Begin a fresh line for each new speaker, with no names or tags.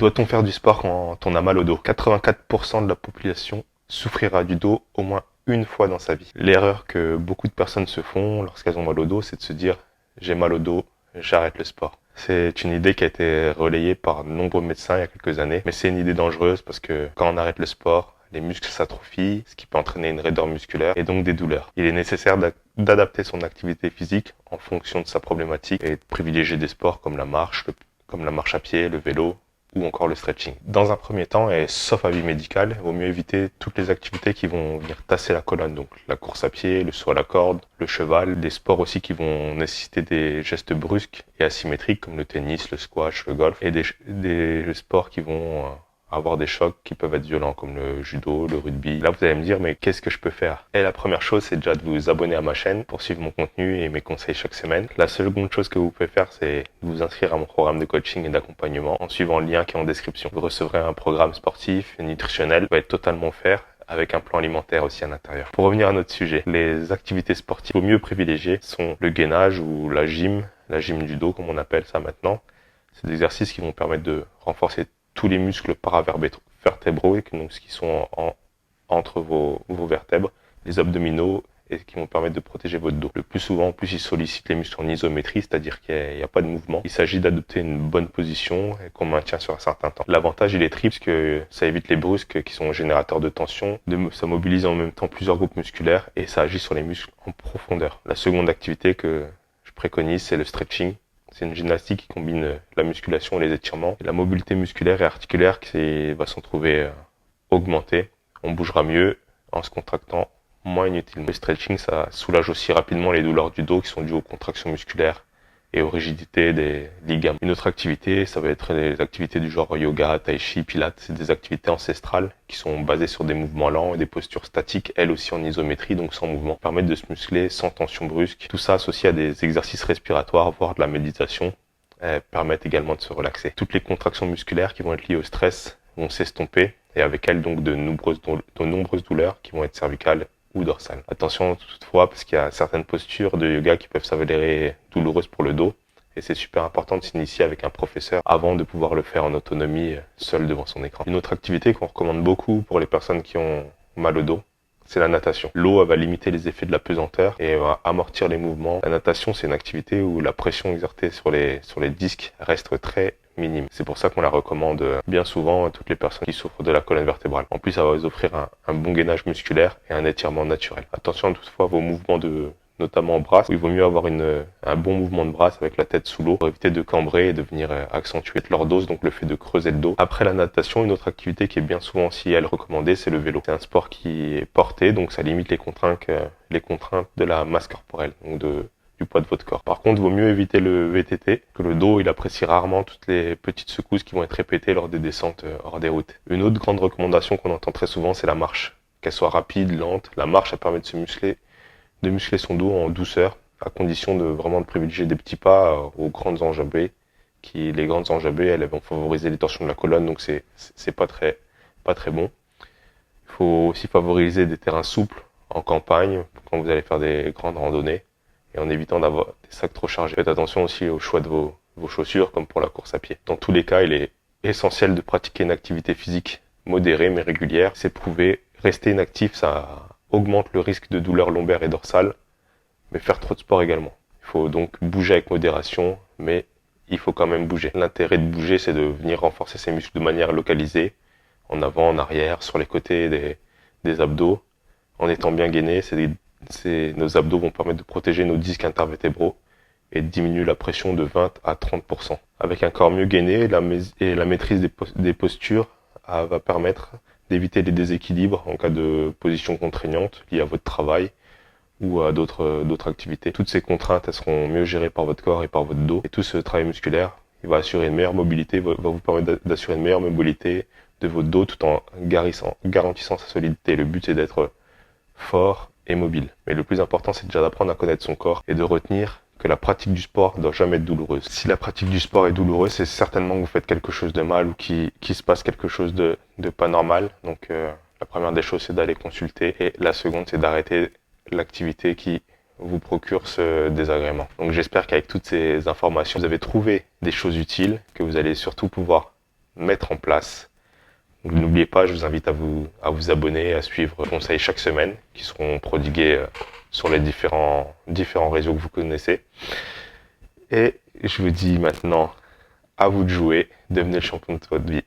Doit-on faire du sport quand on a mal au dos? 84% de la population souffrira du dos au moins une fois dans sa vie. L'erreur que beaucoup de personnes se font lorsqu'elles ont mal au dos, c'est de se dire « j'ai mal au dos, j'arrête le sport ». C'est une idée qui a été relayée par de nombreux médecins il y a quelques années, mais c'est une idée dangereuse parce que quand on arrête le sport, les muscles s'atrophient, ce qui peut entraîner une raideur musculaire et donc des douleurs. Il est nécessaire d'adapter son activité physique en fonction de sa problématique et de privilégier des sports comme la marche à pied, le vélo ou encore le stretching. Dans un premier temps, et sauf avis médical, il vaut mieux éviter toutes les activités qui vont venir tasser la colonne, donc la course à pied, le saut à la corde, le cheval, des sports aussi qui vont nécessiter des gestes brusques et asymétriques comme le tennis, le squash, le golf, et des sports qui vont avoir des chocs qui peuvent être violents comme le judo, le rugby. Là, vous allez me dire, mais qu'est-ce que je peux faire? Et la première chose, c'est déjà de vous abonner à ma chaîne pour suivre mon contenu et mes conseils chaque semaine. La seconde chose que vous pouvez faire, c'est de vous inscrire à mon programme de coaching et d'accompagnement en suivant le lien qui est en description. Vous recevrez un programme sportif, nutritionnel, qui va être totalement offert avec un plan alimentaire aussi à l'intérieur. Pour revenir à notre sujet, les activités sportives au mieux privilégiées sont le gainage ou la gym du dos comme on appelle ça maintenant. C'est des exercices qui vont permettre de renforcer tous les muscles paravertébraux et donc ce qui sont entre vos vertèbres, les abdominaux et qui vont permettre de protéger votre dos. Le plus souvent, en plus, ils sollicitent les muscles en isométrie, c'est-à-dire qu'il n'y a pas de mouvement. Il s'agit d'adopter une bonne position et qu'on maintient sur un certain temps. L'avantage, il est triple, parce que ça évite les brusques qui sont générateurs de tension, ça mobilise en même temps plusieurs groupes musculaires et ça agit sur les muscles en profondeur. La seconde activité que je préconise, c'est le stretching. C'est une gymnastique qui combine la musculation et les étirements. Et la mobilité musculaire et articulaire qui va s'en trouver augmentée. On bougera mieux en se contractant moins inutilement. Le stretching, ça soulage aussi rapidement les douleurs du dos qui sont dues aux contractions musculaires et aux rigidités des ligaments. Une autre activité, ça va être des activités du genre yoga, tai chi, pilates. C'est des activités ancestrales qui sont basées sur des mouvements lents et des postures statiques, elles aussi en isométrie, donc sans mouvement, permettent de se muscler sans tension brusque. Tout ça associé à des exercices respiratoires, voire de la méditation, permettent également de se relaxer. Toutes les contractions musculaires qui vont être liées au stress vont s'estomper et avec elles donc de nombreuses douleurs qui vont être cervicales ou dorsale. Attention toutefois parce qu'il y a certaines postures de yoga qui peuvent s'avérer douloureuses pour le dos et c'est super important de s'initier avec un professeur avant de pouvoir le faire en autonomie seul devant son écran. Une autre activité qu'on recommande beaucoup pour les personnes qui ont mal au dos, c'est la natation. L'eau va limiter les effets de la pesanteur et va amortir les mouvements. La natation, c'est une activité où la pression exercée sur les disques reste très minime. C'est pour ça qu'on la recommande bien souvent à toutes les personnes qui souffrent de la colonne vertébrale. En plus, ça va vous offrir un bon gainage musculaire et un étirement naturel. Attention toutefois à vos mouvements notamment en brasse, où il vaut mieux avoir un bon mouvement de brasse avec la tête sous l'eau pour éviter de cambrer et de venir accentuer lordose, donc le fait de creuser le dos. Après la natation, une autre activité qui est bien souvent aussi elle recommandée, c'est le vélo. C'est un sport qui est porté, donc ça limite les contraintes de la masse corporelle, donc du poids de votre corps. Par contre, il vaut mieux éviter le VTT, que le dos, il apprécie rarement toutes les petites secousses qui vont être répétées lors des descentes hors des routes. Une autre grande recommandation qu'on entend très souvent, c'est la marche. Qu'elle soit rapide, lente, la marche, ça permet de muscler son dos en douceur, à condition de vraiment privilégier des petits pas aux grandes enjambées. Les grandes enjambées, elles vont favoriser les torsions de la colonne, donc c'est pas très bon. Il faut aussi favoriser des terrains souples en campagne, quand vous allez faire des grandes randonnées, et en évitant d'avoir des sacs trop chargés. Faites attention aussi au choix de vos chaussures, comme pour la course à pied. Dans tous les cas, il est essentiel de pratiquer une activité physique modérée mais régulière. C'est prouvé, rester inactif, ça augmente le risque de douleurs lombaires et dorsales, mais faire trop de sport également. Il faut donc bouger avec modération, mais il faut quand même bouger. L'intérêt de bouger, c'est de venir renforcer ses muscles de manière localisée, en avant, en arrière, sur les côtés des abdos. En étant bien gainé, nos abdos vont permettre de protéger nos disques intervertébraux et de diminuer la pression de 20 à 30%. Avec un corps mieux gainé, la maîtrise des postures va permettre d'éviter les déséquilibres en cas de position contraignante liée à votre travail ou à d'autres activités. Toutes ces contraintes, elles seront mieux gérées par votre corps et par votre dos. Et tout ce travail musculaire, il va assurer une meilleure mobilité, va vous permettre d'assurer une meilleure mobilité de votre dos tout en garantissant sa solidité. Le but, c'est d'être fort et mobile. Mais le plus important, c'est déjà d'apprendre à connaître son corps et de retenir que la pratique du sport ne doit jamais être douloureuse. Si la pratique du sport est douloureuse, c'est certainement que vous faites quelque chose de mal ou qu'il se passe quelque chose de pas normal. Donc la première des choses, c'est d'aller consulter et la seconde, c'est d'arrêter l'activité qui vous procure ce désagrément. Donc j'espère qu'avec toutes ces informations, vous avez trouvé des choses utiles que vous allez surtout pouvoir mettre en place. Donc, n'oubliez pas, je vous invite à vous abonner, à suivre les conseils chaque semaine qui seront prodigués sur les différents réseaux que vous connaissez. Et je vous dis maintenant, à vous de jouer, devenez le champion de votre vie.